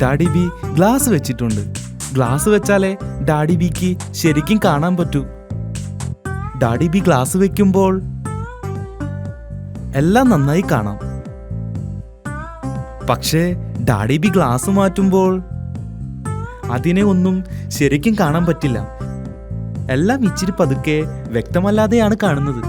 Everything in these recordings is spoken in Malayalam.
ഡാഡി ബി ഗ്ലാസ് വെച്ചിട്ടുണ്ട്. ഗ്ലാസ് വെച്ചാലേ ഡാഡി ബിക്ക് ശരിക്കും കാണാൻ പറ്റൂ. ഡാഡി ബി ഗ്ലാസ് വെക്കുമ്പോൾ എല്ലാം നന്നായി കാണാം. പക്ഷേ ഡാഡി ബി ഗ്ലാസ് മാറ്റുമ്പോൾ അതിനെ ഒന്നും ശരിക്കും കാണാൻ പറ്റില്ല. എല്ലാം ഇച്ചിരി പതുക്കെ വ്യക്തമല്ലാതെയാണ് കാണുന്നത്.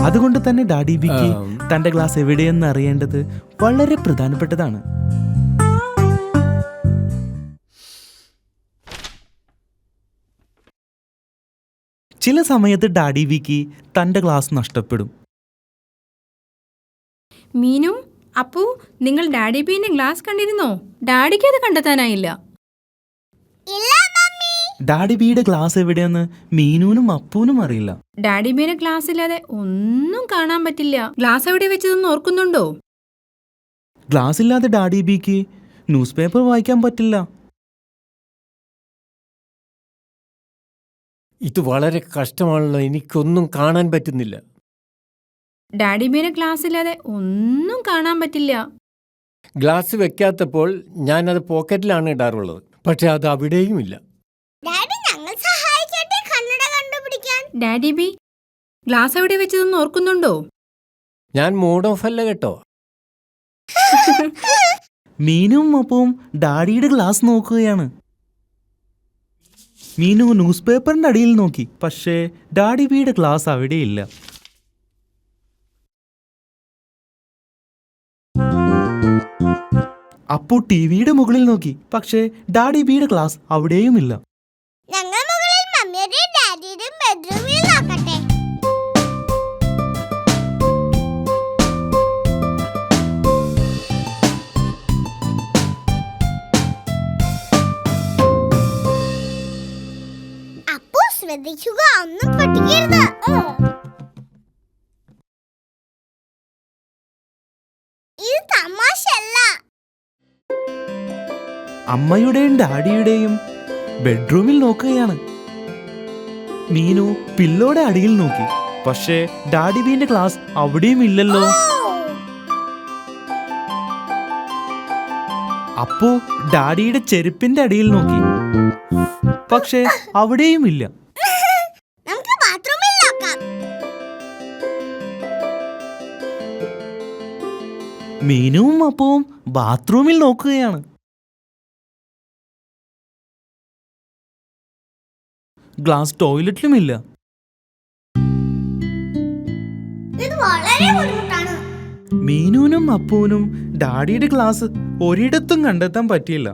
അതുകൊണ്ട് തന്നെ ഡാഡി ബിക്ക് തന്റെ ഗ്ലാസ് എവിടെയെന്ന് അറിയേണ്ടത് വളരെ പ്രധാനപ്പെട്ടതാണ്. ചില സമയത്ത് ഡാഡി ബിക്ക് തന്റെ ഗ്ലാസ് നഷ്ടപ്പെടും. മീനു, അപ്പു, നിങ്ങൾ ഡാഡി ബീന്റെ ഗ്ലാസ് കണ്ടിരുന്നോ? ഡാഡിക്ക് അത് കണ്ടെത്താനായില്ല. ഡാഡി ബിയുടെ ഗ്ലാസ് എവിടെയെന്ന് മീനുവിനും അപ്പൂനും അറിയില്ല. ഡാഡി ബീന്റെ ഗ്ലാസ് ഇല്ലാതെ ഒന്നും കാണാൻ പറ്റില്ല. ഗ്ലാസ് എവിടെ വെച്ചതെന്ന് ഓർക്കുന്നുണ്ടോ? ഗ്ലാസ് ഇല്ലാതെ ഡാഡി ബിക്ക് ന്യൂസ് പേപ്പർ വായിക്കാൻ പറ്റില്ല. ഇത് വളരെ കഷ്ടമാണല്ലോ, എനിക്കൊന്നും കാണാൻ പറ്റുന്നില്ല. ഡാഡി ബീന്റെ ഗ്ലാസ് ഇല്ലാതെ ഒന്നും കാണാൻ പറ്റില്ല. ഗ്ലാസ് വെക്കാത്തപ്പോൾ ഞാനത് പോക്കറ്റിലാണ് ഇടാറുള്ളത്, പക്ഷെ അത് അവിടെയും ഇല്ല. ഡാഡി ബി ഗ്ലാസ് എവിടെ വെച്ചതെന്ന് ഓർക്കുന്നുണ്ടോ? ഞാൻ മൂഡ് ഓഫ് അല്ല കേട്ടോ. മീനും അപ്പവും ഡാഡിയുടെ ഗ്ലാസ് നോക്കുകയാണ്. മീനു ന്യൂസ് പേപ്പറിന്റെ അടിയിൽ നോക്കി, പക്ഷേ ഡാഡി ബിയുടെ ഗ്ലാസ് അവിടെയില്ല. അപ്പു ടിവിയുടെ മുകളിൽ നോക്കി, പക്ഷേ ഡാഡി ബിയുടെ ഗ്ലാസ് അവിടെയുമില്ല. ശ്രദ്ധിക്കുക, ഒന്നും പൊട്ടിക്കരുത്. ഇത് തമാശയല്ല. അമ്മയുടെയും ഡാഡിയുടെയും ബെഡ്റൂമിൽ നോക്കുകയാണ്. മീനു പില്ലോടെ അടിയിൽ നോക്കി, പക്ഷേ ഡാഡി ബീന്റെ ഗ്ലാസ് അവിടെയും ഇല്ലല്ലോ. അപ്പു ഡാഡിയുടെ ചെരുപ്പിന്റെ അടിയിൽ നോക്കി, പക്ഷേ അവിടെയും ഇല്ല. മീനുവും അപ്പവും ബാത്റൂമിൽ നോക്കുകയാണ്. ഗ്ലാസ് ടോയ്ലറ്റിലുമില്ല. മീനുവിനും അപ്പൂനും ഡാഡിയുടെ ഗ്ലാസ് ഒരിടത്തും കണ്ടെത്താൻ പറ്റിയില്ല.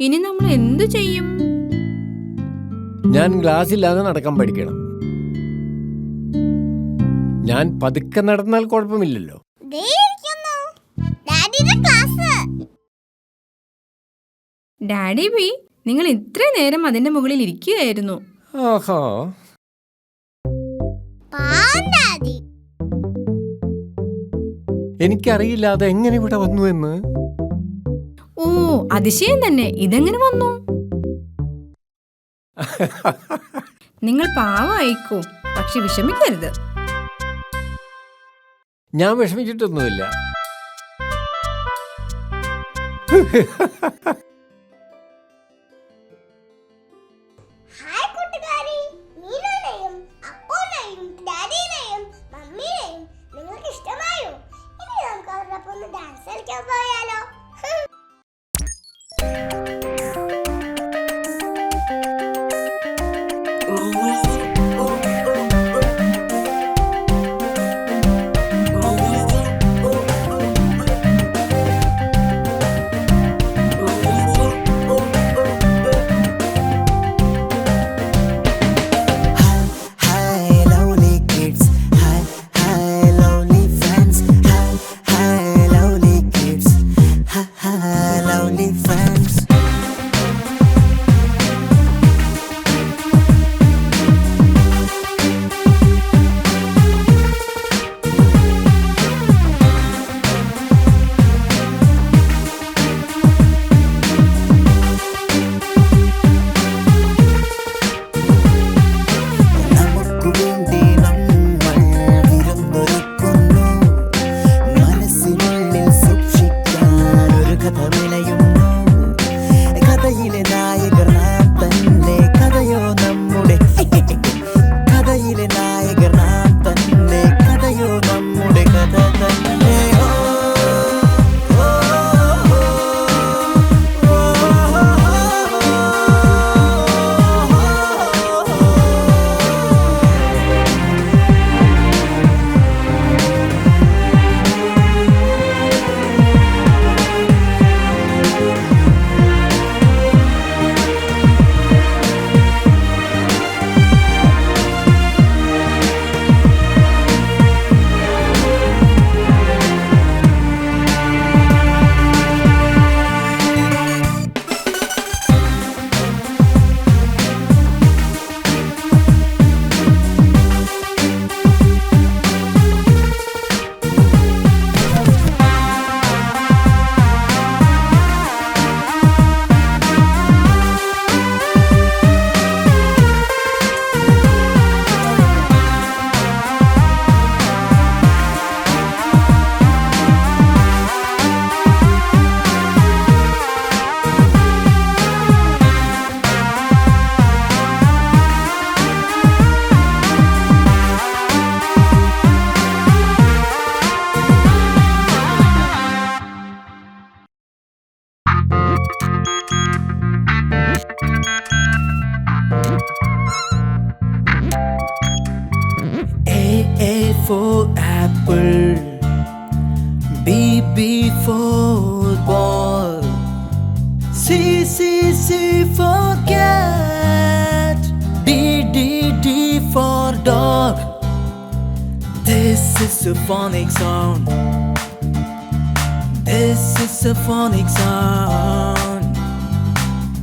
ഇനി നമ്മൾ എന്തു ചെയ്യും? ഞാൻ ഗ്ലാസ് ഇല്ലാതെ നടക്കാൻ പഠിക്കണം. ഞാൻ പതുക്കെ നടന്നാൽ കുഴപ്പമില്ലല്ലോ. ഡാഡി ബി, നിങ്ങൾ ഇത്ര നേരം അതിന്റെ മുകളിൽ ഇരിക്കുകയായിരുന്നു. ആഹാ, എനിക്കറിയില്ല അത് എങ്ങനെ ഇവിടെ വന്നു എന്ന്. ഓ, അതിശയം തന്നെ. ഇതെങ്ങനെ വന്നു? നിങ്ങൾ പാവമായിക്കോ, പക്ഷെ വിഷമിക്കരുത്. ഞാൻ വിഷമിച്ചിട്ടൊന്നുമില്ല. ഡാൻസ് കളിക്കാൻ പോയാലോ? apple. B for ball. C for cat. D for dog. This is a phonic sound. This is a phonic sound.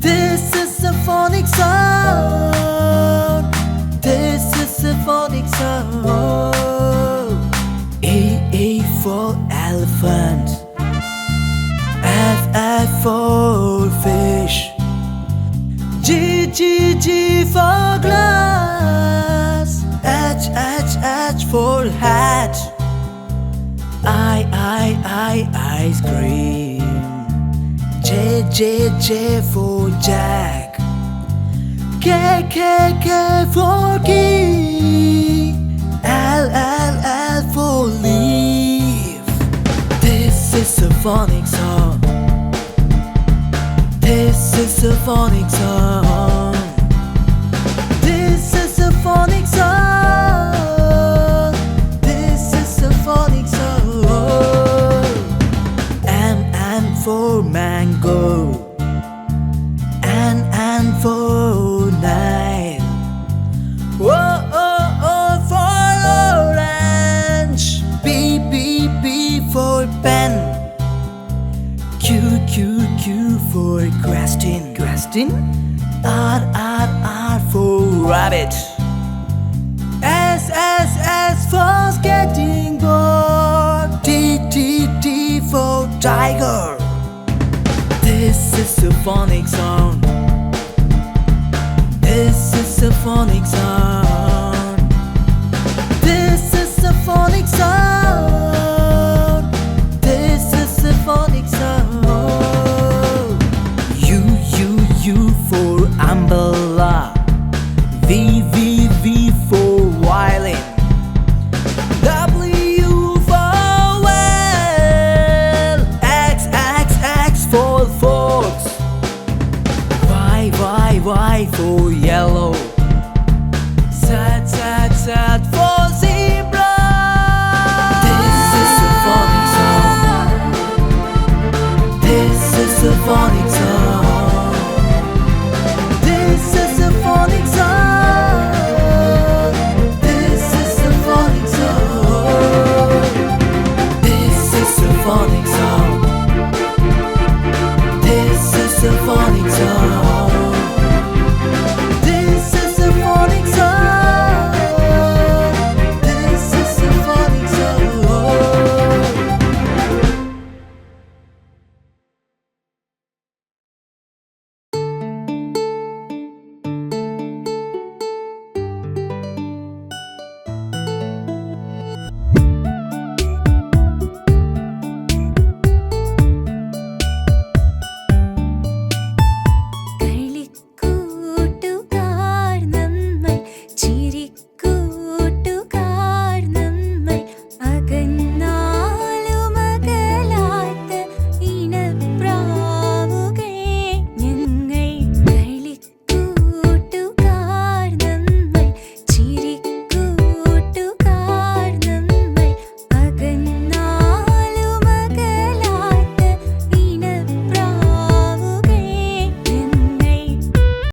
This is a phonic sound. This is a phonic sound. A for elephant. F for fish. G for glass. H for hat. Ice cream. J for jack. K for key. L for leaf. This is a phonic sound. This is a phonic sound. This is a phonic sound. This is a phonic sound. M for mango. N for nine. O for orange. B for pen. Q for question. R for rabbit. S for skating board. T for tiger. This is a phonic sound. This is a phonic sound. This is a phonic sound. This is a phonic sound. U for umbrella. V for violin. W for whale. X for fox. Y for